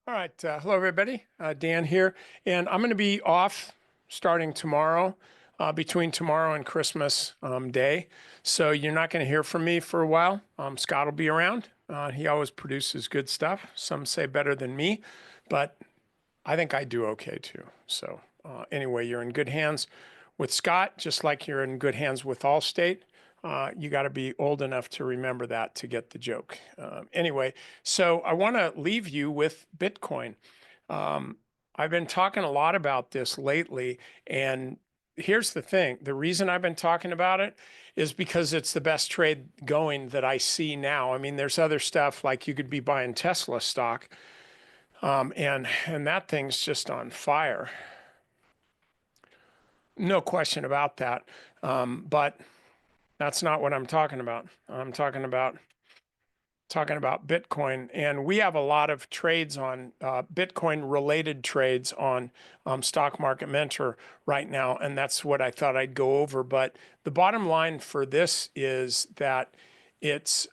All right. Hello, everybody. Dan here. And I'm going to be off starting tomorrow, between tomorrow and Christmas Day. So you're not going to hear from me for a while. Scott will be around. He always produces good stuff. Some say better than me, but I think I do okay too. So anyway, you're in good hands with Scott, just like you're in good hands with Allstate. You got to be old enough to remember that to get the joke. Anyway, so I want to leave you with Bitcoin. Um, I've been talking a lot about this lately, and here's the thing. The reason I've been talking about it is because it's the best trade going that I see now. I mean, there's other stuff like you could be buying Tesla stock, and that thing's just on fire. No question about that. But that's not what I'm talking about. I'm talking about Bitcoin, and we have a lot of trades on Bitcoin related trades on Stock Market Mentor right now, and that's what I thought I'd go over. But the bottom line for this is that it's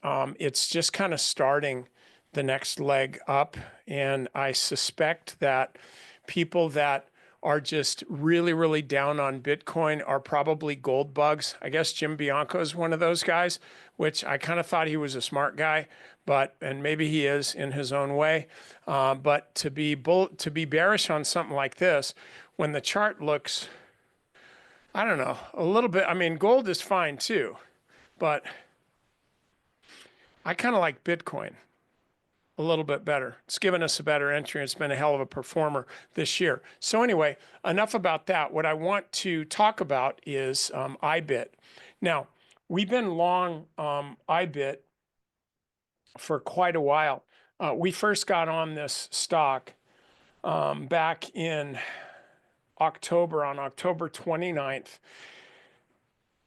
just kind of starting the next leg up, and I suspect that people that are just really, really down on Bitcoin are probably gold bugs. I guess Jim Bianco is one of those guys, which I kind of thought he was a smart guy, and maybe he is in his own way. But to be bearish on something like this, when the chart looks, I don't know, a little bit. I mean, gold is fine too, but I kind of like Bitcoin a little bit better. It's given us a better entry. It's been a hell of a performer this year. So anyway, enough about that. What I want to talk about is IBIT. Now, we've been long IBIT for quite a while. We first got on this stock back in October, on October 29th,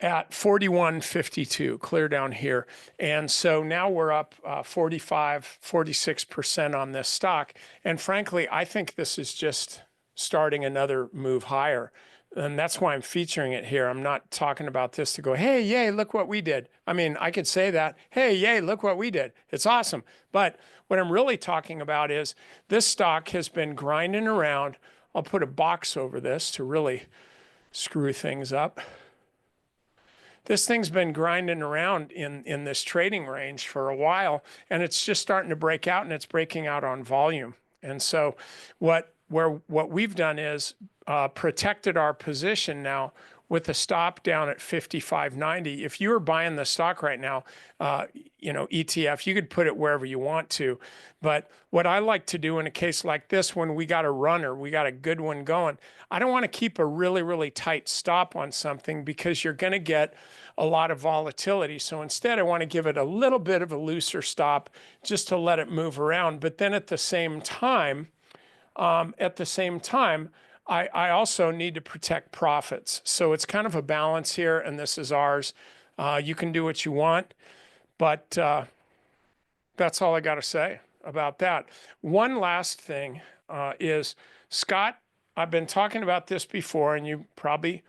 at 41.52, clear down here. And so now we're up 45, 46% on this stock. And frankly, I think this is just starting another move higher. And that's why I'm featuring it here. I'm not talking about this to go, hey, yay, look what we did. I mean, I could say that, hey, yay, look what we did. It's awesome. But what I'm really talking about is this stock has been grinding around. I'll put a box over this to really screw things up. This thing's been grinding around in this trading range for a while, and it's just starting to break out, and it's breaking out on volume. And so what we've done is protected our position now with a stop down at 55.90. If you were buying the stock right now, ETF, you could put it wherever you want to. But what I like to do in a case like this, when we got a runner, we got a good one going, I don't want to keep a really, really tight stop on something because you're going to get a lot of volatility. So instead, I want to give it a little bit of a looser stop just to let it move around. But then at the same time, I also need to protect profits. So it's kind of a balance here, and this is ours. You can do what you want, but that's all I got to say about that. One last thing is, Scott, I've been talking about this before, and you probably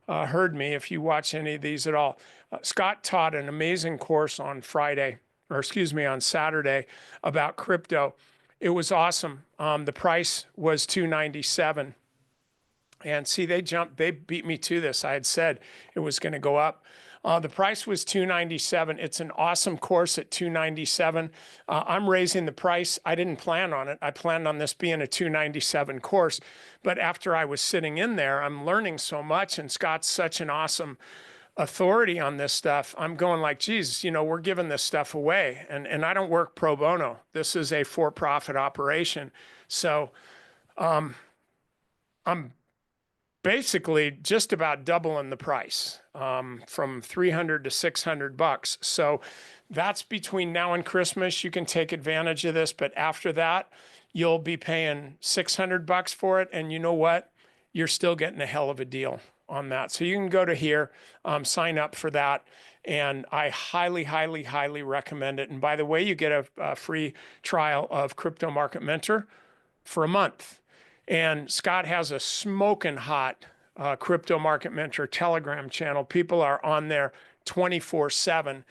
heard me if you watch any of these at all. Scott taught an amazing course on on Saturday about crypto. It was awesome. The price was $297. And see, they beat me to this. I had said it was going to go up. The price was $297. It's an awesome course at $297. I'm raising the price. I didn't plan on it. I planned on this being a $297 course. But after I was sitting in there, I'm learning so much, and Scott's such an awesome authority on this stuff. I'm going like, geez, we're giving this stuff away. And I don't work pro bono. This is a for-profit operation. So I'm basically just about doubling the price from 300 to 600 bucks. So that's between now and Christmas. You can take advantage of this, but after that, you'll be paying 600 bucks for it. And you know what? You're still getting a hell of a deal on that. So you can go to here, sign up for that. And I highly, highly, highly recommend it. And by the way, you get a free trial of Crypto Market Mentor for a month. And Scott has a smoking hot Crypto Market Mentor Telegram channel. People are on there 24/7,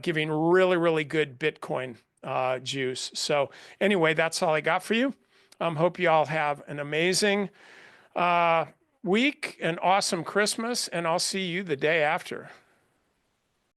giving really, really good Bitcoin juice. So anyway, that's all I got for you. Hope you all have an amazing week, an awesome Christmas, and I'll see you the day after.